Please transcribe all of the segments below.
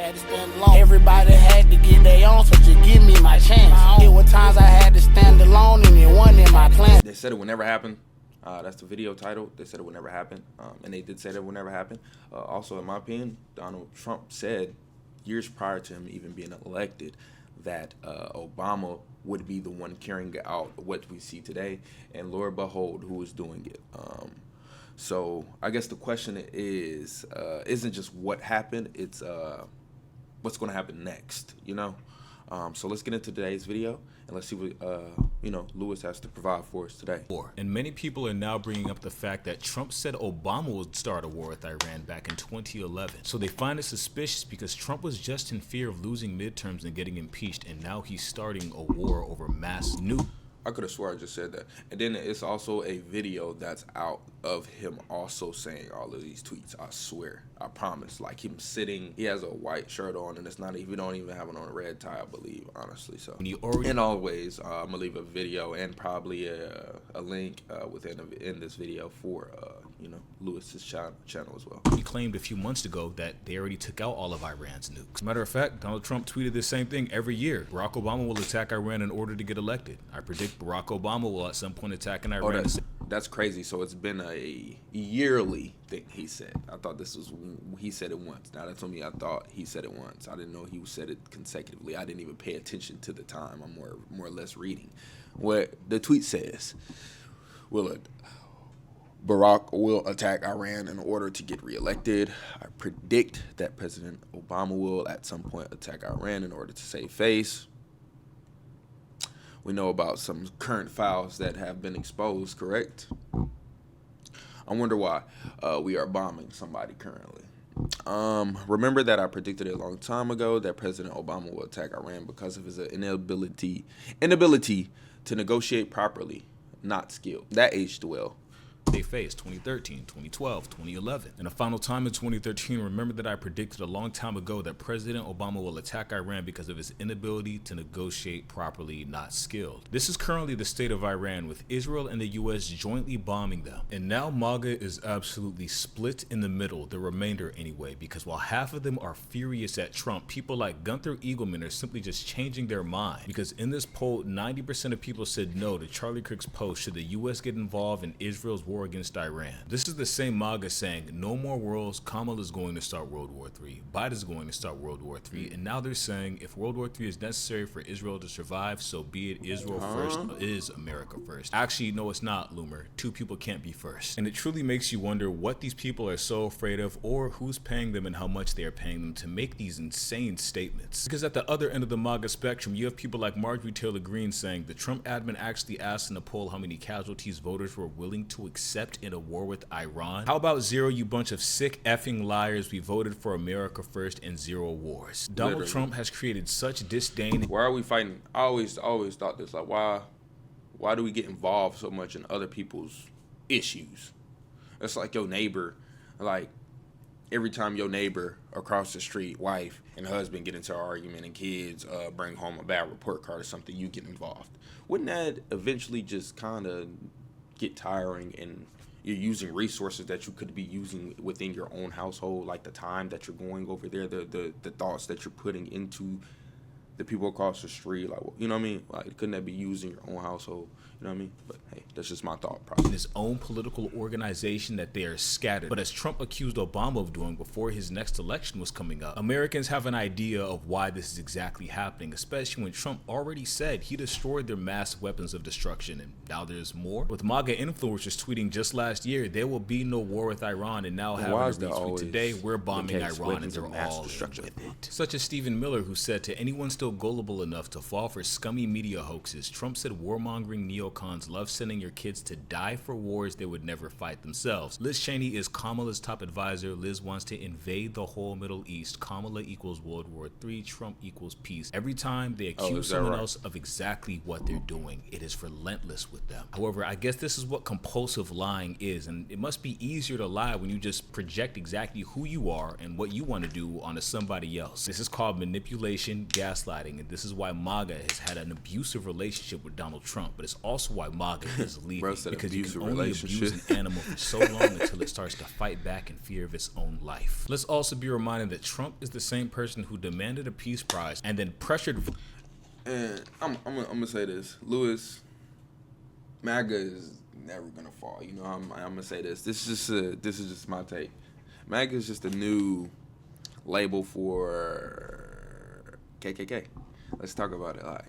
had to stand alone. Everybody had to get their own, so just give me my chance. It was times I had to stand alone and it wasn't in my plan. They said it would never happen. That's the video title. They said it would never happen. And they did say that it would never happen. Also, in my opinion, Donald Trump said years prior to him even being elected that Obama would be the one carrying out what we see today. And Lord behold, who is doing it. So I guess the question is, isn't just what happened, it's what's going to happen next, you know? So let's get into today's video and let's see what, Lewis has to provide for us today. And many people are now bringing up the fact that Trump said Obama would start a war with Iran back in 2011. So they find it suspicious because Trump was just in fear of losing midterms and getting impeached, and now he's starting a war over mass nukes. I could have swore I just said that. And then it's also a video that's out of him also saying all of these tweets. I swear. I promise. Like him sitting, he has a white shirt on, and it's not even, we don't even have it on a red tie, I believe, honestly. So, and always, I'm going to leave a video and probably a link in this video for, Lewis's channel as well. He claimed a few months ago that they already took out all of Iran's nukes. Matter of fact, Donald Trump tweeted the same thing every year. Barack Obama will attack Iran in order to get elected. I predict Barack Obama will at some point attack an Iran. That's crazy. So it's been a yearly thing, he said. I thought this was, he said it once. Now that told me I thought he said it once. I didn't know he said it consecutively. I didn't even pay attention to the time. I'm more or less reading. What the tweet says, Barack will attack Iran in order to get reelected. I predict that President Obama will at some point attack Iran in order to save face. We know about some current files that have been exposed, correct? I wonder why we are bombing somebody currently. Remember that I predicted a long time ago that President Obama will attack Iran because of his inability to negotiate properly, not skilled. That aged well. They faced 2013, 2012, 2011. And a final time in 2013, remember that I predicted a long time ago that President Obama will attack Iran because of his inability to negotiate properly, not skilled. This is currently the state of Iran, with Israel and the US jointly bombing them. And now MAGA is absolutely split in the middle, the remainder anyway, because while half of them are furious at Trump, people like Gunther Eagleman are simply just changing their mind. Because in this poll, 90% of people said no to Charlie Kirk's post, should the US get involved in Israel's war against Iran. This is the same MAGA saying no more wars, Kamala is going to start World War III, Biden is going to start World War III, and now they're saying if World War III is necessary for Israel to survive, so be it. Israel first is America first. Actually, no, it's not, Loomer. Two people can't be first. And it truly makes you wonder what these people are so afraid of, or who's paying them and how much they are paying them to make these insane statements. Because at the other end of the MAGA spectrum, you have people like Marjorie Taylor Greene saying the Trump admin actually asked in a poll how many casualties voters were willing to accept in a war with Iran. How about zero, you bunch of sick effing liars? We voted for America first and zero wars. Donald Trump has created such disdain. Why are we fighting? I always thought this, like, why do we get involved so much in other people's issues? It's like your neighbor, like every time your neighbor across the street, wife and husband get into an argument and kids bring home a bad report card or something, you get involved. Wouldn't that eventually just kind of get tiring, and you're using resources that you could be using within your own household, like the time that you're going over there, the thoughts that you're putting into the people across the street, like, you know what I mean? Like, couldn't that be used in your own household? You know what I mean? But hey, that's just my thought process. In his own political organization that they are scattered. But as Trump accused Obama of doing before his next election was coming up, Americans have an idea of why this is exactly happening, especially when Trump already said he destroyed their mass weapons of destruction, and now there's more. With MAGA influencers tweeting just last year, there will be no war with Iran, and now having a retweet today, we're bombing Iran, and they're all with it. Such as Stephen Miller, who said to anyone still gullible enough to fall for scummy media hoaxes, Trump said warmongering neocons love sending your kids to die for wars they would never fight themselves. Liz Cheney is Kamala's top advisor. Liz wants to invade the whole Middle East. Kamala equals World War III. Trump equals peace. Every time they accuse someone else of exactly what they're doing, it is relentless with them. However, I guess this is what compulsive lying is, and it must be easier to lie when you just project exactly who you are and what you want to do onto somebody else. This is called manipulation, gaslighting, backsliding, and this is why MAGA has had an abusive relationship with Donald Trump, but it's also why MAGA is leaving. Bro said Because you can abusive only abuse an animal for so long until it starts to fight back in fear of its own life. Let's also be reminded that Trump is the same person who demanded a peace prize and then pressured. And I'm gonna say this, Lewis, MAGA is never gonna fall. You know, I'm gonna say this. This is just my take. MAGA is just a new label for KKK. Let's talk about it. Like,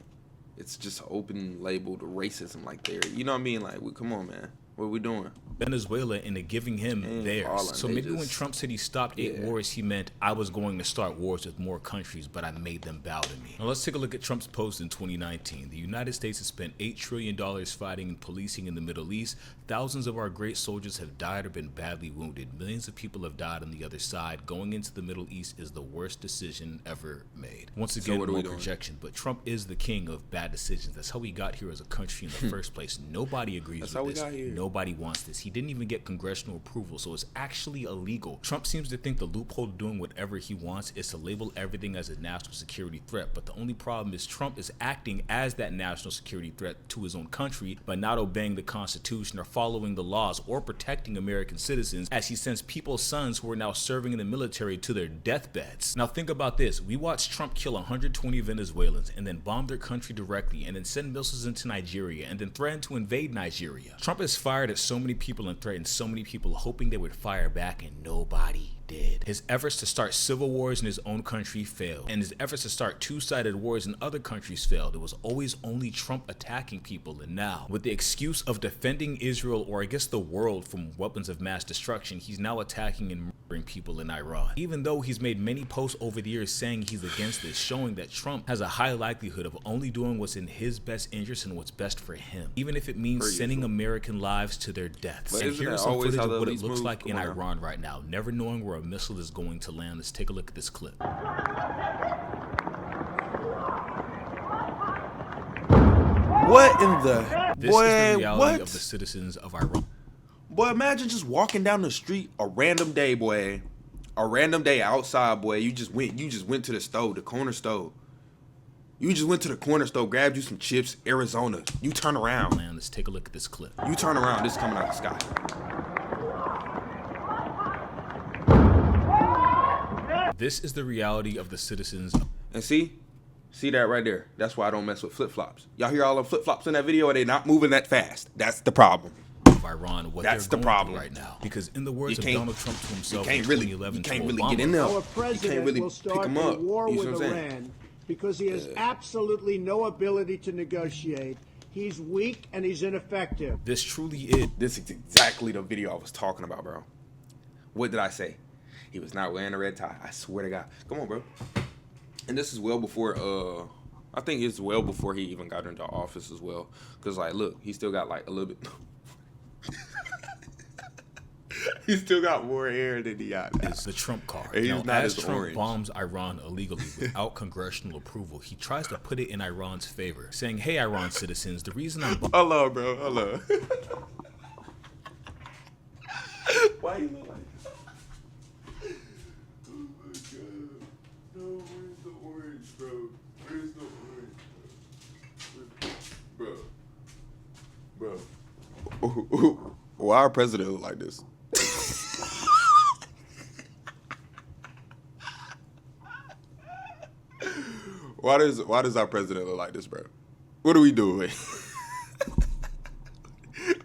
it's just an open label to racism. Like, there, you know what I mean? Like, come on, man. What are we doing? Venezuela into giving him theirs. So maybe when Trump said he stopped 8 wars, he meant I was going to start wars with more countries, but I made them bow to me. Now let's take a look at Trump's post in 2019. The United States has spent $8 trillion fighting and policing in the Middle East. Thousands of our great soldiers have died or been badly wounded. Millions of people have died on the other side. Going into the Middle East is the worst decision ever made. Once again, more projection, but Trump is the king of bad decisions. That's how we got here as a country in the first place. Nobody agrees with this. Nobody wants this. He didn't even get congressional approval, so it's actually illegal. Trump seems to think the loophole to doing whatever he wants is to label everything as a national security threat, but the only problem is Trump is acting as that national security threat to his own country by not obeying the Constitution or following the laws or protecting American citizens, as he sends people's sons who are now serving in the military to their deathbeds. Now think about this. We watched Trump kill 120 Venezuelans and then bomb their country directly and then send missiles into Nigeria and then threaten to invade Nigeria. Trump has fired at so many people and threatened so many people hoping they would fire back, and nobody did. His efforts to start civil wars in his own country failed, and his efforts to start two-sided wars in other countries failed. It was always only Trump attacking people, and now, with the excuse of defending Israel, or I guess the world, from weapons of mass destruction, he's now attacking and murdering people in Iran. Even though he's made many posts over the years saying he's against this, showing that Trump has a high likelihood of only doing what's in his best interest and what's best for him, even if it means sending American lives to their deaths. And here's some footage of what it looks like in Iran right now, never knowing where a missile is going to land. Let's take a look at this clip. What in the... This is the reality of the citizens of Iran. Boy, imagine just walking down the street a random day, boy. A random day outside, boy. You just went to the store, the corner store. You just went to the corner store, grabbed you some chips, Arizona. You turn around. Man, let's take a look at this clip. You turn around, this is coming out the sky. This is the reality of the citizens. And see that right there? That's why I don't mess with flip-flops. Y'all hear all the flip-flops in that video, and they not moving that fast. That's the problem. Of Iran, what That's they're the going problem through right now. Because in the words of Donald Trump to himself in you 2011, can't to really Obama, get in there. Our You president can't really will pick start them a up. war You see with what I'm saying? Iran because he has absolutely no ability to negotiate. He's weak and he's ineffective. this truly is. This is exactly the video I was talking about, bro. What did I say? He was not wearing a red tie. I swear to God. Come on, bro. And this is well before, I think it's well before he even got into office as well. Because, like, look, he still got, like, a little bit. He still got more hair than he got now. It's the Trump card. He's Now, not as as Trump orange. bombs Iran illegally without congressional approval, he tries to put it in Iran's favor, saying, hey, Iran citizens, the reason I'm Hello, bro. Hello. Why you look like that? Oh, my God. No, where's the orange, bro? Where's the orange, bro? Bro. Why our president look like this? Why does our president look like this, bro? What are we doing?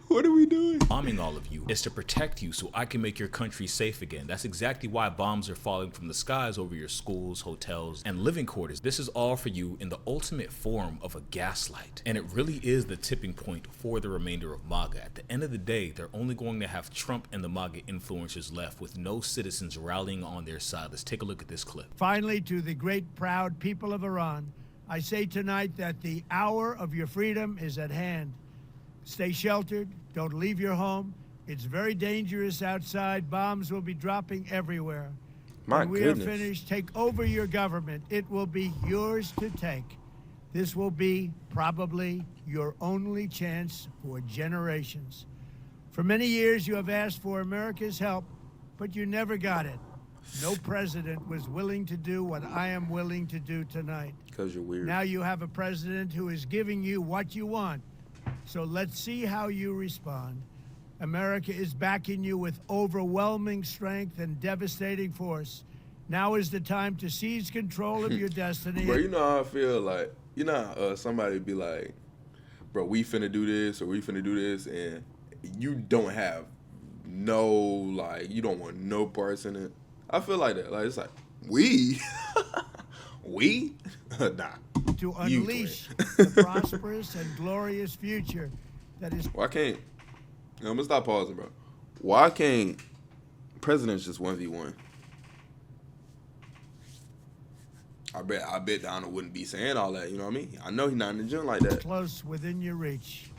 What are we doing? bombing all of you is to protect you so I can make your country safe again. That's exactly why bombs are falling from the skies over your schools, hotels, and living quarters. This is all for you in the ultimate form of a gaslight. And it really is the tipping point for the remainder of MAGA. At the end of the day, they're only going to have Trump and the MAGA influencers left with no citizens rallying on their side. Let's take a look at this clip. Finally, to the great, proud people of Iran, I say tonight that the hour of your freedom is at hand. Stay sheltered. Don't leave your home. It's very dangerous outside. Bombs will be dropping everywhere. When we are finished, take over your government. It will be yours to take. This will be probably your only chance for generations. For many years, you have asked for America's help, but you never got it. No president was willing to do what I am willing to do tonight. Because you're weird. Now you have a president who is giving you what you want. So let's see how you respond. America is backing you with overwhelming strength and devastating force. Now is the time to seize control of your destiny. Bro, you know how I feel like, you know how somebody be like, bro, we finna do this or we finna do this, and you don't have no, like, you don't want no parts in it. I feel like that. Like, it's like, we? We? Nah. To unleash the prosperous and glorious future that is. Why can't, I'm gonna stop pausing, bro. Why can't presidents just 1v1? I bet Donald wouldn't be saying all that, you know what I mean? I know he's not in the gym like that. Close within your reach.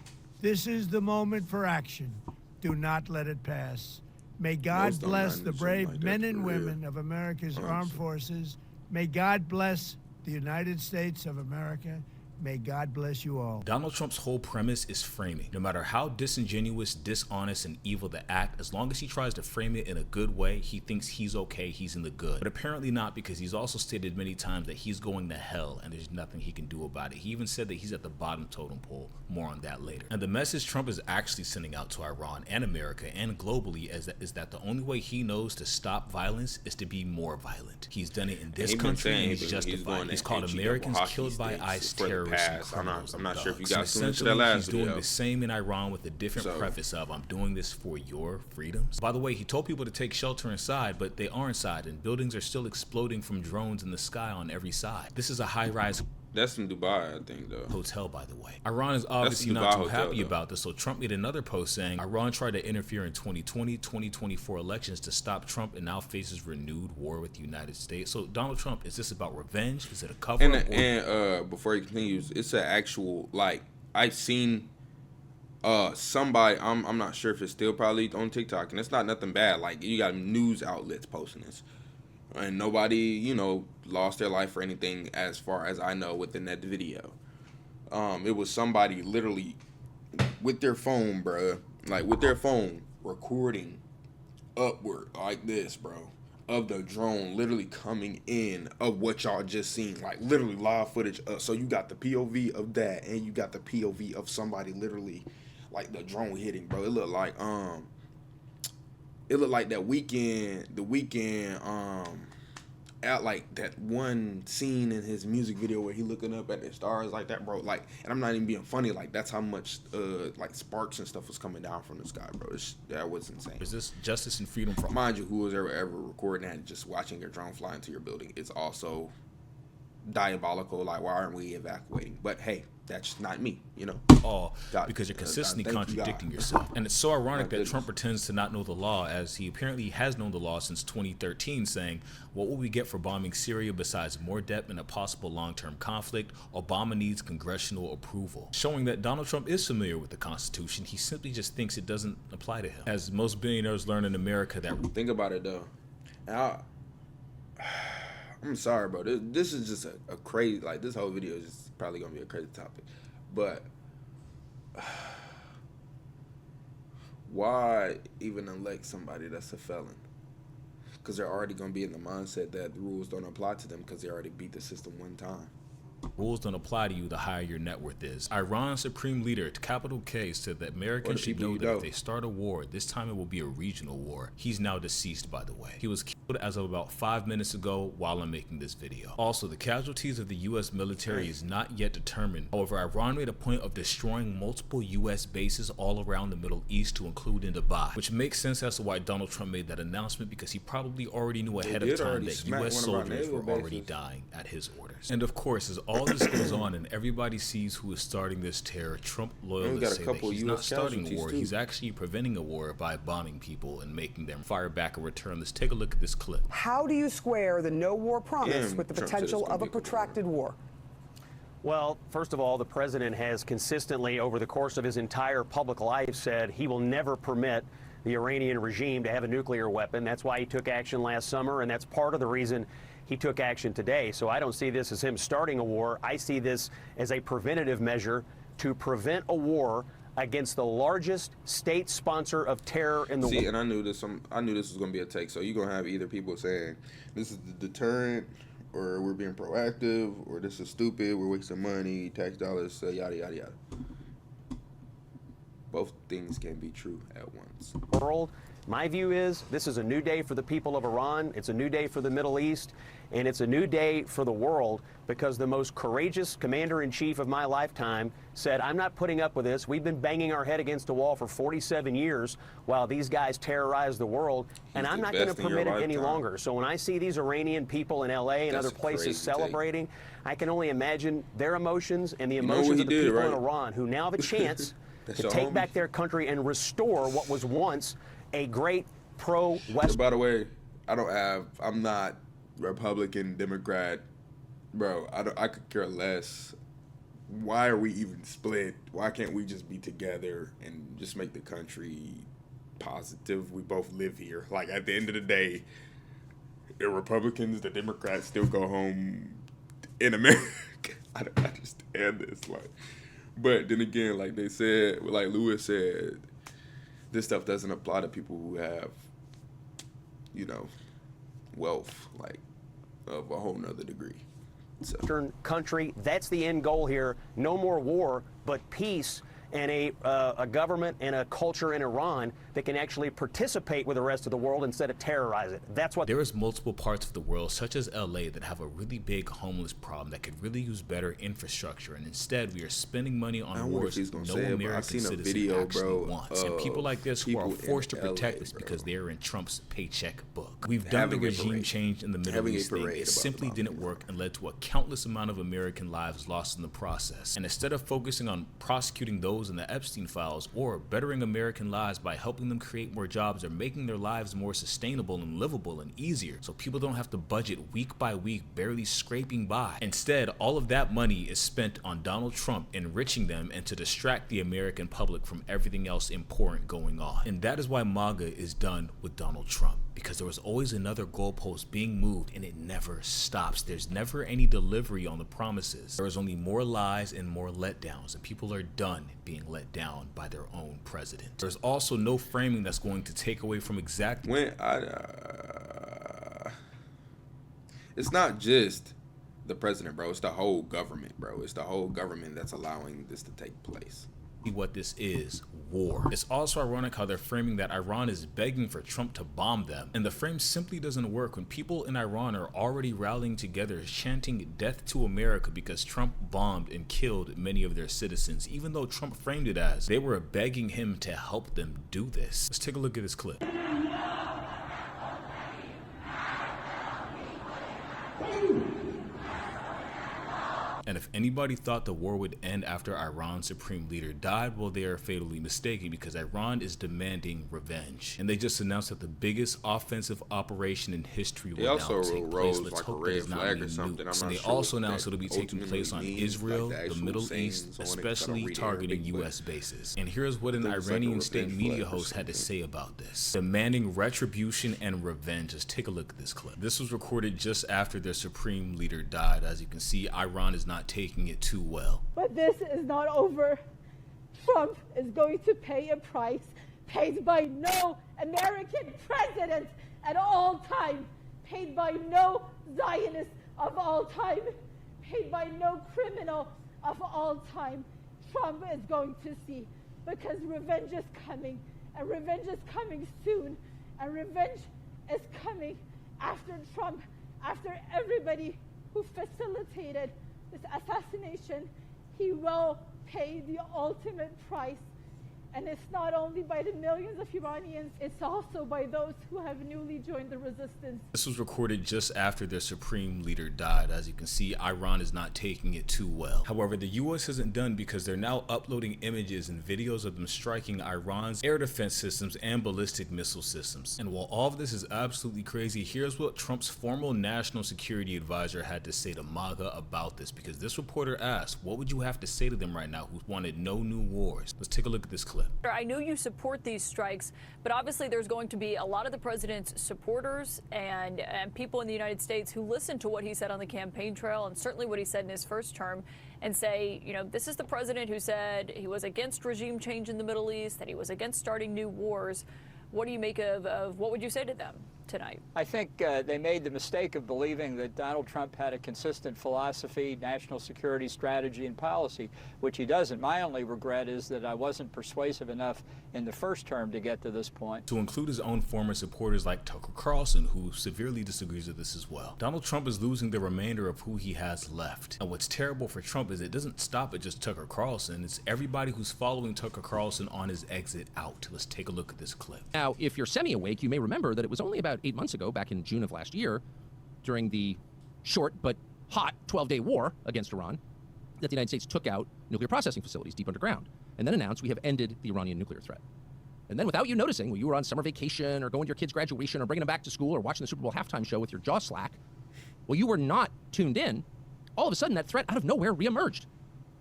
This is the moment for action. Do not let it pass. May God Most don't bless not in the the gym brave like that, men for and real. women of America's armed Honestly. forces. May God bless the United States of America. May God bless you all. Donald Trump's whole premise is framing. No matter how disingenuous, dishonest, and evil the act, as long as he tries to frame it in a good way, he thinks he's okay, he's in the good. But apparently not, because he's also stated many times that he's going to hell and there's nothing he can do about it. He even said that he's at the bottom totem pole. More on that later. And the message Trump is actually sending out to Iran and America and globally is that the only way he knows to stop violence is to be more violent. He's done it in this country and he's justified. He's called Americans killed by ICE terrorists. I'm not sure if you guys tuned into Essentially, that last he's doing video. the same in Iran with a different preface of, I'm doing this for your freedoms. By the way, he told people to take shelter inside, but they are inside, and buildings are still exploding from drones in the sky on every side. This is a high-rise That's in Dubai, I think, though. hotel, by the way. Iran is obviously the not Dubai too hotel, happy though. about this, so Trump made another post saying Iran tried to interfere in 2020, 2024 elections to stop Trump and now faces renewed war with the United States. So Donald Trump, is this about revenge? Is it a cover-up? And before he continues, it's an actual, like, I've seen somebody, I'm not sure if it's still probably on TikTok, and it's not nothing bad. Like, you got news outlets posting this. And nobody, you know, lost their life or anything as far as I know within that video. It was somebody literally with their phone, bruh. Like, with their phone, recording upward like this, bro. Of the drone literally coming in of what y'all just seen. Like, literally live footage. So you got the POV of that, and you got the POV of somebody literally, like, the drone hitting, bro. It looked like that weekend, at like that one scene in his music video where he looking up at the stars like that, bro. Like, and I'm not even being funny. Like, that's how much like sparks and stuff was coming down from the sky, bro. That was insane. Is this justice and freedom for Mind you, who was ever recording that and just watching your drone fly into your building is also diabolical. Like, why aren't we evacuating? But hey, that's not me, you know. all? God, Because you're consistently thank you, contradicting God. yourself. And it's so ironic that goodness. Trump pretends to not know the law, as he apparently has known the law since 2013, saying, what will we get for bombing Syria besides more debt and a possible long-term conflict? Obama needs congressional approval. Showing that Donald Trump is familiar with the Constitution, he simply just thinks it doesn't apply to him. As most billionaires learn in America that Think about it though. And I'm sorry, bro. This is just a crazy, like, this whole video is just probably gonna be a crazy topic. But why even elect somebody that's a felon? Because they're already gonna be in the mindset that the rules don't apply to them because they already beat the system one time. rules don't apply to you the higher your net worth is. Iran's supreme leader, capital K, said that Americans should know that if they start a war, this time it will be a regional war. He's now deceased, by the way. He was killed as of about 5 minutes ago while I'm making this video. Also, the casualties of the U.S. military is not yet determined. However, Iran made a point of destroying multiple U.S. bases all around the Middle East, to include in Dubai, which makes sense as to why Donald Trump made that announcement, because he probably already knew ahead of time that U.S. soldiers were already dying at his orders. And of course, as all this goes on and everybody sees who is starting this terror, Trump loyalists say that he's not starting a war, he's actually preventing a war by bombing people and making them fire back in return. Let's take a look at this clip. How do you square the no war promise with the potential of a protracted war? Well, first of all, the president has consistently, over the course of his entire public life, said he will never permit the Iranian regime to have a nuclear weapon. That's why he took action last summer, and that's part of the reason he took action today. So I don't see this as him starting a war. I see this as a preventative measure to prevent a war against the largest state sponsor of terror in the world. See, and I knew this was going to be a take. So you're going to have either people saying this is the deterrent, or we're being proactive, or this is stupid, we're wasting money, tax dollars, yada, yada, yada. Both things can be true at once. World. My view is this is a new day for the people of Iran. It's a new day for the Middle East. And it's a new day for the world because the most courageous commander-in-chief of my lifetime said, I'm not putting up with this. We've been banging our head against a wall for 47 years while these guys terrorize the world, and I'm not going to permit it any longer. So when I see these Iranian people in L.A. and other places celebrating, I can only imagine their emotions and the emotions of the people in Iran who now have a chance to take back their country and restore what was once a great pro-West. By the way, I'm not Republican, Democrat, bro. I could care less. Why are we even split? Why can't we just be together and just make the country positive? We both live here. Like, at the end of the day, the Republicans, the Democrats still go home in America. I don't understand this. Like, but then again, like they said, like Lewis said, this stuff doesn't apply to people who have, wealth, like, of a whole nother degree. So. Country, that's the end goal here. No more war, but peace and a government and a culture in Iran that can actually participate with the rest of the world instead of terrorize it. That's what. There is multiple parts of the world, such as LA, that have a really big homeless problem that could really use better infrastructure, and instead we are spending money on wars no American citizen actually wants. And people like this who are forced to protect us because they are in Trump's paycheck book. We've done the regime change in the Middle East thing. It simply didn't work and led to a countless amount of American lives lost in the process. And instead of focusing on prosecuting those in the Epstein files or bettering American lives by helping them create more jobs or making their lives more sustainable and livable and easier so people don't have to budget week by week, barely scraping by. Instead, all of that money is spent on Donald Trump enriching them and to distract the American public from everything else important going on. And that is why MAGA is done with Donald Trump, because there was always another goalpost being moved and it never stops. There's never any delivery on the promises. There is only more lies and more letdowns, and people are done being let down by their own president. There's also no framing that's going to take away from exactly it's not just the president, bro. It's the whole government, bro. It's the whole government that's allowing this to take place. What this is, war. It's also ironic how they're framing that Iran is begging for Trump to bomb them, and the frame simply doesn't work when people in Iran are already rallying together chanting death to America because Trump bombed and killed many of their citizens, even though Trump framed it as they were begging him to help them do this. Let's take a look at this clip. And if anybody thought the war would end after Iran's supreme leader died, well, they are fatally mistaken, because Iran is demanding revenge. And they just announced that the biggest offensive operation in history will now take place. Let's hope that it's not any nukes. And they also announced it'll be taking place on Israel, the Middle East, especially targeting U.S. bases. And here's what an Iranian state media host had to say about this, demanding retribution and revenge. Let's take a look at this clip. This was recorded just after their supreme leader died. As you can see, Iran is not taking it too well. But this is not over. Trump is going to pay a price paid by no American president at all time, paid by no Zionist of all time, paid by no criminal of all time. Trump is going to see, because revenge is coming, and revenge is coming soon, and revenge is coming after Trump, after everybody who facilitated this assassination. He will pay the ultimate price. And it's not only by the millions of Iranians, it's also by those who have newly joined the resistance. This was recorded just after their supreme leader died. As you can see, Iran is not taking it too well. However, the US isn't done, because they're now uploading images and videos of them striking Iran's air defense systems and ballistic missile systems. And while all of this is absolutely crazy, here's what Trump's former national security advisor had to say to MAGA about this, because this reporter asked, what would you have to say to them right now who wanted no new wars? Let's take a look at this clip. clip. I know you support these strikes, but obviously there's going to be a lot of the president's supporters and people in the United States who listen to what he said on the campaign trail and certainly what he said in his first term and say, you know, this is the president who said he was against regime change in the Middle East, that he was against starting new wars. What do you make of what would you say to them tonight? I think they made the mistake of believing that Donald Trump had a consistent philosophy, national security strategy, and policy, which he doesn't. My only regret is that I wasn't persuasive enough in the first term to get to this point. To include his own former supporters like Tucker Carlson, who severely disagrees with this as well. Donald Trump is losing the remainder of who he has left. And what's terrible for Trump is it doesn't stop at just Tucker Carlson. It's everybody who's following Tucker Carlson on his exit out. Let's take a look at this clip. Now, if you're semi-awake, you may remember that it was only about 8 months ago, back in June of last year, during the short but hot 12-day war against Iran, that the United States took out nuclear processing facilities deep underground and then announced we have ended the Iranian nuclear threat. And then without you noticing, when you were on summer vacation or going to your kid's graduation or bringing them back to school or watching the Super Bowl halftime show with your jaw slack, well, you were not tuned in, all of a sudden that threat out of nowhere reemerged.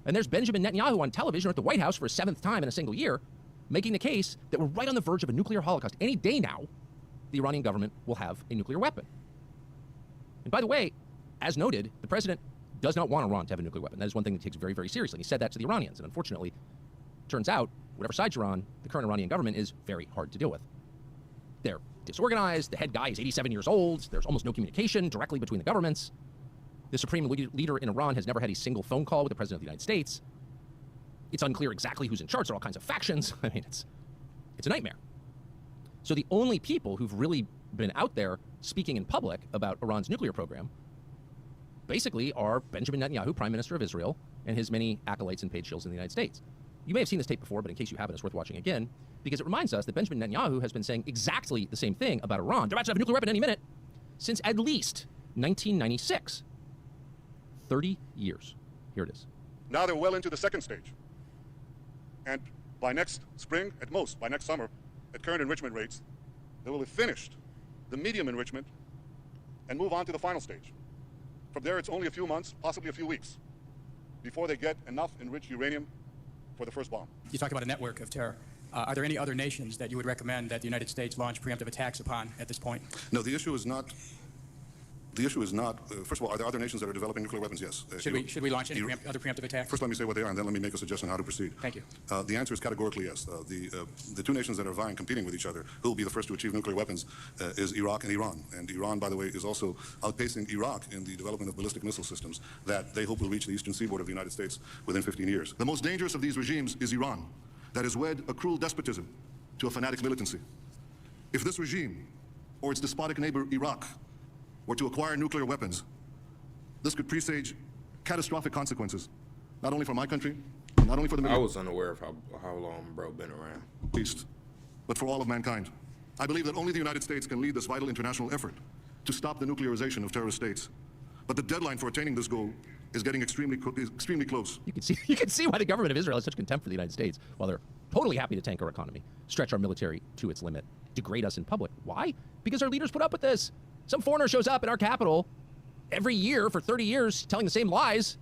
And there's Benjamin Netanyahu on television or at the White House for a 7th time in a single year, making the case that we're right on the verge of a nuclear holocaust. Any day now, the Iranian government will have a nuclear weapon. And by the way, as noted, the president does not want Iran to have a nuclear weapon. That is one thing that he takes very, very seriously. And he said that to the Iranians. And unfortunately, turns out, whatever side you're on, the current Iranian government is very hard to deal with. They're disorganized. The head guy is 87 years old. There's almost no communication directly between the governments. The supreme leader in Iran has never had a single phone call with the president of the United States. It's unclear exactly who's in charge. There are all kinds of factions. I mean, it's a nightmare. So the only people who've really been out there speaking in public about Iran's nuclear program basically are Benjamin Netanyahu, Prime Minister of Israel, and his many acolytes and paid shills in the United States. You may have seen this tape before, but in case you haven't, it's worth watching again, because it reminds us that Benjamin Netanyahu has been saying exactly the same thing about Iran. They're about to have a nuclear weapon any minute since at least 1996. 30 years. Here it is. Now they're well into the second stage. And by next spring, at most, by next summer, at current enrichment rates, they will have finished the medium enrichment and move on to the final stage. From there, it's only a few months, possibly a few weeks, before they get enough enriched uranium for the first bomb. You talked about a network of terror. Are there any other nations that you would recommend that the United States launch preemptive attacks upon at this point? No, the issue is not. First of all, are there other nations that are developing nuclear weapons? Yes. Should we launch any other preemptive attacks? First, let me say what they are, and then let me make a suggestion how to proceed. Thank you. The answer is categorically yes. The two nations that are vying, competing with each other, who will be the first to achieve nuclear weapons, is Iraq and Iran. And Iran, by the way, is also outpacing Iraq in the development of ballistic missile systems that they hope will reach the eastern seaboard of the United States within 15 years. The most dangerous of these regimes is Iran, that has wed a cruel despotism to a fanatic militancy. If this regime, or its despotic neighbor Iraq, were to acquire nuclear weapons, this could presage catastrophic consequences, not only for my country, not only for the Middle East. I was unaware of how long bro been around. East, but for all of mankind. I believe that only the United States can lead this vital international effort to stop the nuclearization of terrorist states. But the deadline for attaining this goal is getting extremely close. You can see why the government of Israel has such contempt for the United States, while they're totally happy to tank our economy, stretch our military to its limit, degrade us in public. Why? Because our leaders put up with this. Some foreigner shows up in our capital every year for 30 years telling the same lies,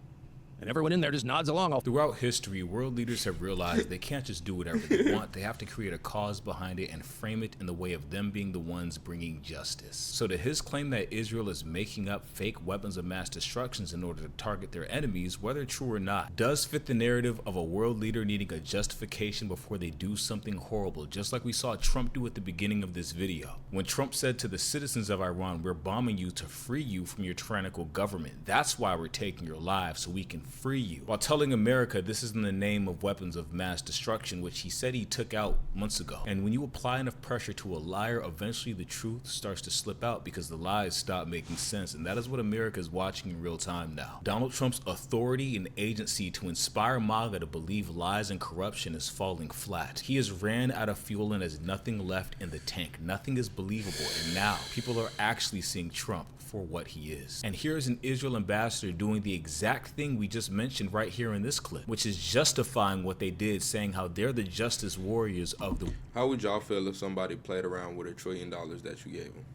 and everyone in there just nods along. Throughout history, world leaders have realized they can't just do whatever they want. They have to create a cause behind it and frame it in the way of them being the ones bringing justice. So to his claim that Israel is making up fake weapons of mass destruction in order to target their enemies, whether true or not, does fit the narrative of a world leader needing a justification before they do something horrible, just like we saw Trump do at the beginning of this video. When Trump said to the citizens of Iran, we're bombing you to free you from your tyrannical government. That's why we're taking your lives, so we can free you. While telling America this is in the name of weapons of mass destruction, which he said he took out months ago. And when you apply enough pressure to a liar, eventually the truth starts to slip out because the lies stop making sense. And that is what America is watching in real time now. Donald Trump's authority and agency to inspire MAGA to believe lies and corruption is falling flat. He has ran out of fuel and has nothing left in the tank. Nothing is believable. And now people are actually seeing Trump for what he is. And here's an Israel ambassador doing the exact thing we just mentioned right here in this clip, which is justifying what they did, saying how they're the justice warriors of the... How would y'all feel if somebody played around with $1 trillion that you gave them?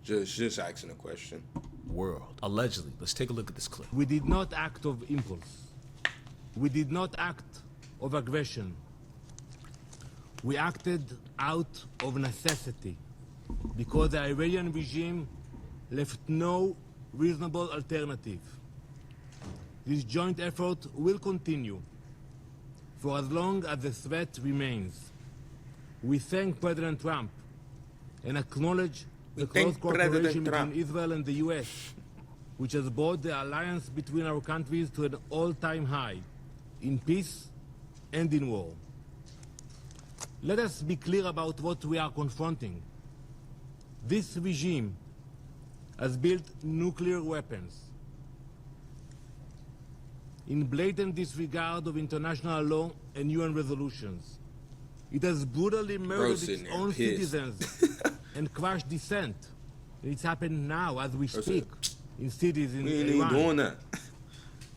Just asking a question. World. Allegedly. Let's take a look at this clip. We did not act of impulse. We did not act of aggression. We acted out of necessity because the Iranian regime left no reasonable alternative. This joint effort will continue for as long as the threat remains. We thank President Trump and acknowledge the close cooperation between Israel and the U.S., which has brought the alliance between our countries to an all-time high in peace and in war. Let us be clear about what we are confronting. This regime has built nuclear weapons in blatant disregard of international law and UN resolutions. It has brutally murdered its own citizens and crushed dissent. It's happened now as we speak in cities in Iran. Even doing that.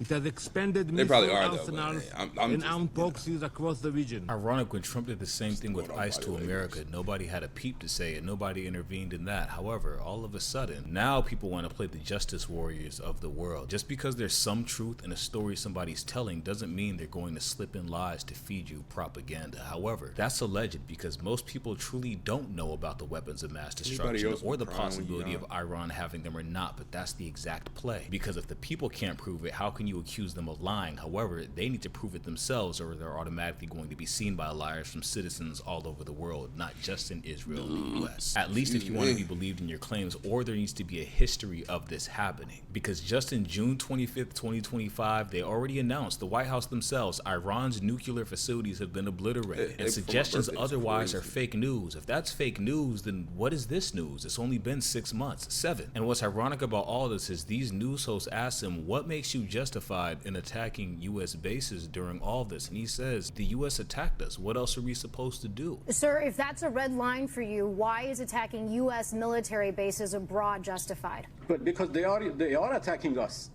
It has expanded They probably missile are, though, arsenals I'm and just, armed proxies across the region. Ironic, when Trump did the same thing with ICE to America, nobody had a peep to say it. Nobody intervened in that. However, all of a sudden, now people want to play the justice warriors of the world. Just because there's some truth in a story somebody's telling doesn't mean they're going to slip in lies to feed you propaganda. However, that's alleged because most people truly don't know about the weapons of mass destruction or the possibility of Iran having them or not, but that's the exact play. Because if the people can't prove it, how can you accuse them of lying? However, they need to prove it themselves, or they're automatically going to be seen by liars from citizens all over the world, not just in Israel and the US. At least if you want to be believed in your claims, or there needs to be a history of this happening. Because just in June 25th, 2025, they already announced, the White House themselves, Iran's nuclear facilities have been obliterated, and suggestions otherwise are fake news. If that's fake news, then what is this news? It's only been 6 months, 7. And what's ironic about all this is these news hosts asked him, what makes you justified in attacking U.S. bases during all this? And he says, the U.S. attacked us. What else are we supposed to do? Sir, if that's a red line for you, why is attacking U.S. military bases abroad justified? But because they are attacking us.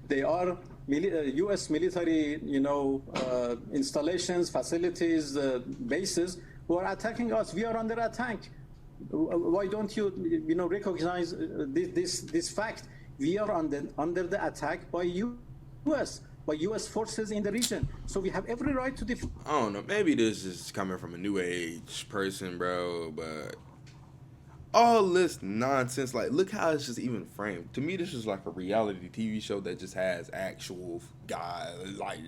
They are U.S. military, installations, facilities, bases who are attacking us. We are under attack. Why don't you, recognize this fact? We are under the attack by U.S. by U.S. forces in the region. So we have every right to defend. I don't know. Maybe this is coming from a new age person, bro. But all this nonsense, like, look how it's just even framed. To me, this is like a reality TV show that just has actual guys, like,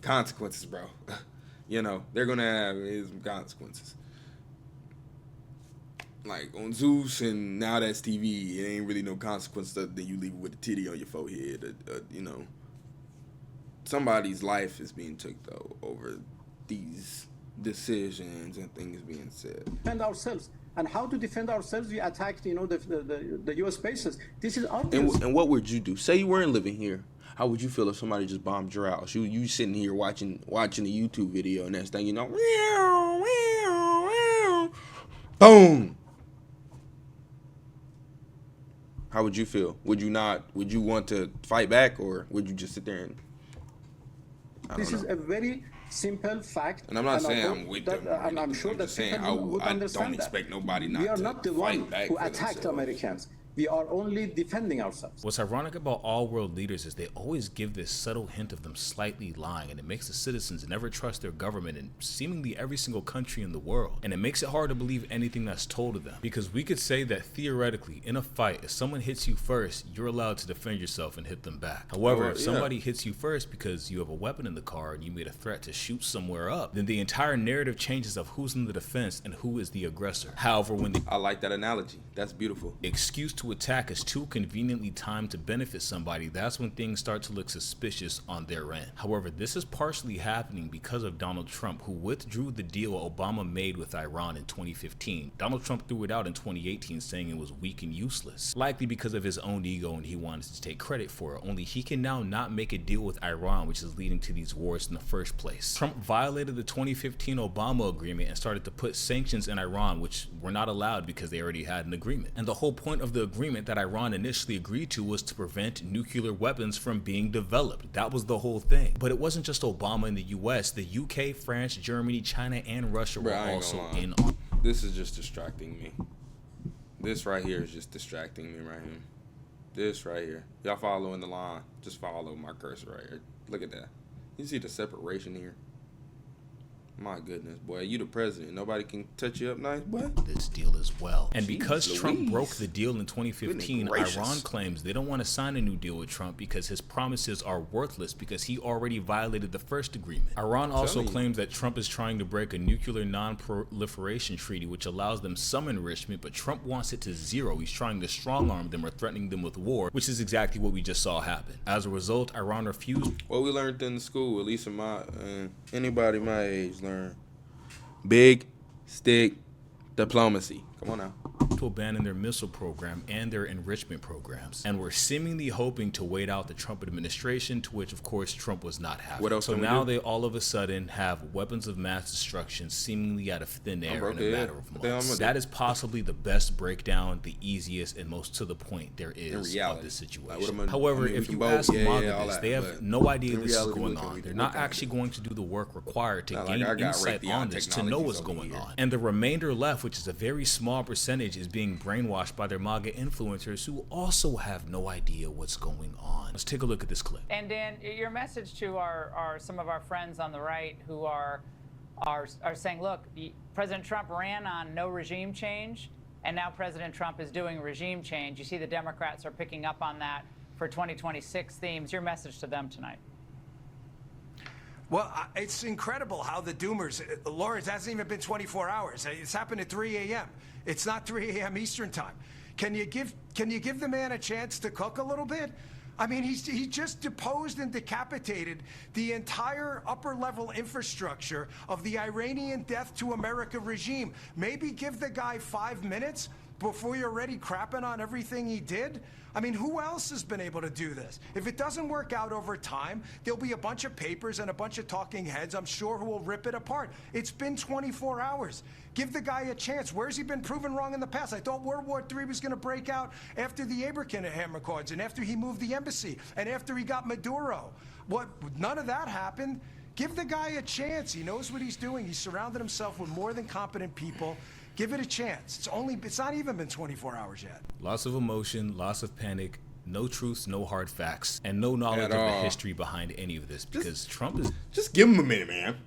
consequences, bro. They're gonna have some consequences. Like on Zeus, and now that's TV. It ain't really no consequence other than you leave it with a titty on your forehead. Somebody's life is being took though over these decisions and things being said. Defend ourselves, and how to defend ourselves? We attacked, the U.S. bases. This is obvious. And what would you do? Say you weren't living here. How would you feel if somebody just bombed your house? You sitting here watching a YouTube video, and next thing you know, boom. How would you feel? Would you want to fight back, or would you just sit there and... This is a very simple fact. And I'm not saying I'm with them. I'm sure that people would understand that. Expect nobody not we are not the one who attacked Americans. We are only defending ourselves. What's ironic about all world leaders is they always give this subtle hint of them slightly lying, and it makes the citizens never trust their government in seemingly every single country in the world. And it makes it hard to believe anything that's told to them. Because we could say that theoretically, in a fight, if someone hits you first, you're allowed to defend yourself and hit them back. However, if somebody hits you first because you have a weapon in the car and you made a threat to shoot somewhere up, then the entire narrative changes of who's in the defense and who is the aggressor. However, when I like that analogy. That's beautiful. Excuse to attack is too conveniently timed to benefit somebody, that's when things start to look suspicious on their end. However, this is partially happening because of Donald Trump, who withdrew the deal Obama made with Iran in 2015. Donald Trump threw it out in 2018, saying it was weak and useless, likely because of his own ego and he wanted to take credit for it. Only he can now not make a deal with Iran, which is leading to these wars in the first place. Trump violated the 2015 Obama agreement and started to put sanctions in Iran, which were not allowed because they already had an agreement. And the whole point of the agreement that Iran initially agreed to was to prevent nuclear weapons from being developed. That was the whole thing. But it wasn't just Obama in the US. The UK, France, Germany, China, and Russia were also in on. This is just distracting me. This right here is just distracting me right here. This right here. Y'all following the line. Just follow my cursor right here. Look at that. You see the separation here? My goodness, boy, you the president. Nobody can touch you up nice, boy. This deal as well. And because Jeez Trump Louise. broke the deal in 2015, Goodness Iran gracious. claims they don't want to sign a new deal with Trump because his promises are worthless because he already violated the first agreement. Iran also claims that Trump is trying to break a nuclear non-proliferation treaty which allows them some enrichment, but Trump wants it to zero. He's trying to strong-arm them or threatening them with war, which is exactly what we just saw happen. As a result, Iran refused. What we learned in school, at least in my anybody my age learned. Big stick diplomacy. Come on now. To abandon their missile program and their enrichment programs, and were seemingly hoping to wait out the Trump administration, to which of course Trump was not having. What else so can we now do? they all of a sudden have weapons of mass destruction seemingly out of thin air in a matter of months. That is possibly the best breakdown, the easiest and most to the point there is of this situation. However, if you ask MAGA this, they have no idea this is going on. They're not actually going to do the work required to gain insight on this, to know what's going on. And the remainder left, which is a very small percentage, is being brainwashed by their MAGA influencers who also have no idea what's going on. Let's take a look at this clip. And Dan, your message to some of our friends on the right who are saying, look, President Trump ran on no regime change, and now President Trump is doing regime change. You see the Democrats are picking up on that for 2026 themes. Your message to them tonight. Well, it's incredible how the doomers, Lawrence, hasn't even been 24 hours. It's happened at 3 a.m. It's not 3 a.m. Eastern time. Can you give the man a chance to cook a little bit? I mean, he just deposed and decapitated the entire upper-level infrastructure of the Iranian death to America regime. Maybe give the guy 5 minutes before you're already crapping on everything he did? I mean, who else has been able to do this? If it doesn't work out over time, there'll be a bunch of papers and a bunch of talking heads, I'm sure, who will rip it apart. It's been 24 hours. Give the guy a chance. Where's he been proven wrong in the past? I thought World War III was going to break out after the Abraham Accords and after he moved the embassy and after he got Maduro. None of that happened. Give the guy a chance. He knows what he's doing. He's surrounded himself with more than competent people. Give it a chance. It's not even been 24 hours yet. Lots of emotion, lots of panic, no truths, no hard facts, and no knowledge of the history behind any of this, because Trump is... Just give him a minute, man.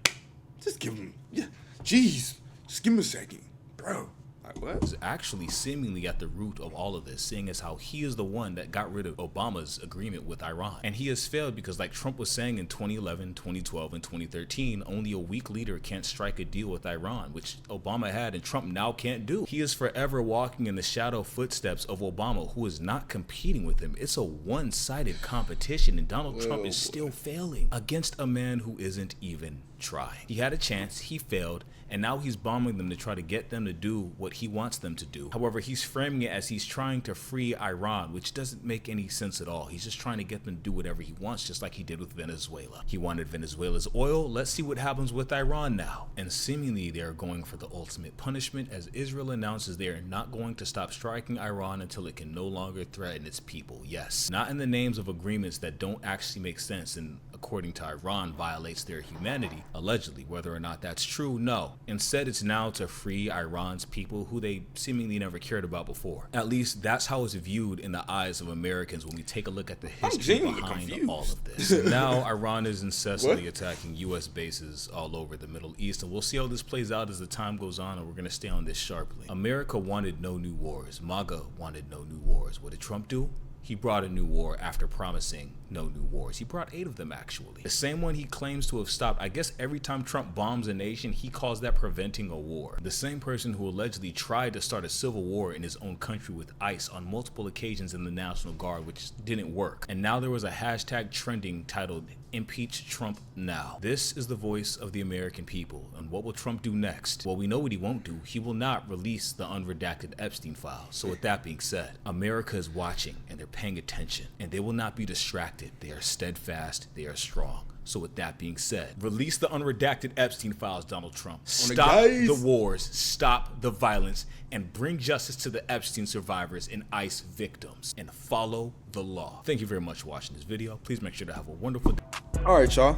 Just give him... Yeah. Jeez. Just give him a second. Bro. Like, what? Is actually seemingly at the root of all of this, seeing as how he is the one that got rid of Obama's agreement with Iran. And he has failed because, like Trump was saying in 2011, 2012, and 2013, only a weak leader can't strike a deal with Iran, which Obama had and Trump now can't do. He is forever walking in the shadow footsteps of Obama, who is not competing with him. It's a one-sided competition, and Donald Trump is still failing against a man who isn't even trying. He had a chance, he failed, and now he's bombing them to try to get them to do what he wants them to do. However, he's framing it as he's trying to free Iran, which doesn't make any sense at all. He's just trying to get them to do whatever he wants, just like he did with Venezuela. He wanted Venezuela's oil. Let's see what happens with Iran now. And seemingly they are going for the ultimate punishment, as Israel announces they are not going to stop striking Iran until it can no longer threaten its people. Yes, not in the names of agreements that don't actually make sense and, according to Iran, violates their humanity. Allegedly, whether or not that's true, no. Instead, it's now to free Iran's people who they seemingly never cared about before. At least that's how it's viewed in the eyes of Americans when we take a look at the history behind all of this. And now Iran is incessantly attacking U.S. bases all over the Middle East, and we'll see how this plays out as the time goes on, and we're going to stay on this sharply. America wanted no new wars. MAGA wanted no new wars. What did Trump do? He brought a new war after promising no new wars. He brought 8 of them, actually. The same one he claims to have stopped. I guess every time Trump bombs a nation, he calls that preventing a war. The same person who allegedly tried to start a civil war in his own country with ICE on multiple occasions in the National Guard, which didn't work. And now there was a hashtag trending titled "Impeach Trump Now." This is the voice of the American people. And what will Trump do next? Well, we know what he won't do. He will not release the unredacted Epstein files. So with that being said, America is watching and they're paying attention, and they will not be distracted. They are steadfast, they are strong. So with that being said, release the unredacted Epstein files, Donald Trump. Stop the wars, stop the violence, and bring justice to the Epstein survivors and ICE victims, and follow the law. Thank you very much for watching this video. Please make sure to have a wonderful day. All right, y'all.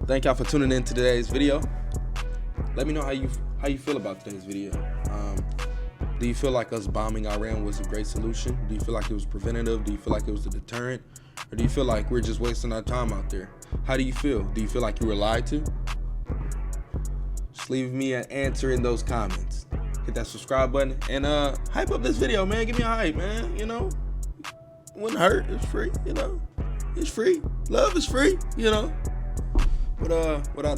Thank y'all for tuning in to today's video. Let me know how you feel about today's video. Do you feel like us bombing Iran was a great solution? Do you feel like it was preventative? Do you feel like it was a deterrent? Or do you feel like we're just wasting our time out there? How do you feel? Do you feel like you were lied to? Just leave me an answer in those comments. Hit that subscribe button and hype up this video, man. Give me a hype, man. You know, it wouldn't hurt. It's free. You know, it's free. Love is free. You know. But with all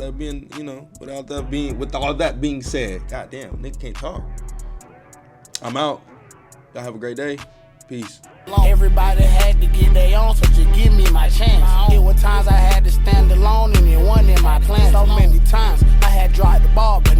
that being said, goddamn, nigga can't talk. I'm out. Y'all have a great day. Peace. Everybody had to get their own, so just give me my chance. There were times I had to stand alone and it wasn't in my plan. So many times I had dropped the ball, but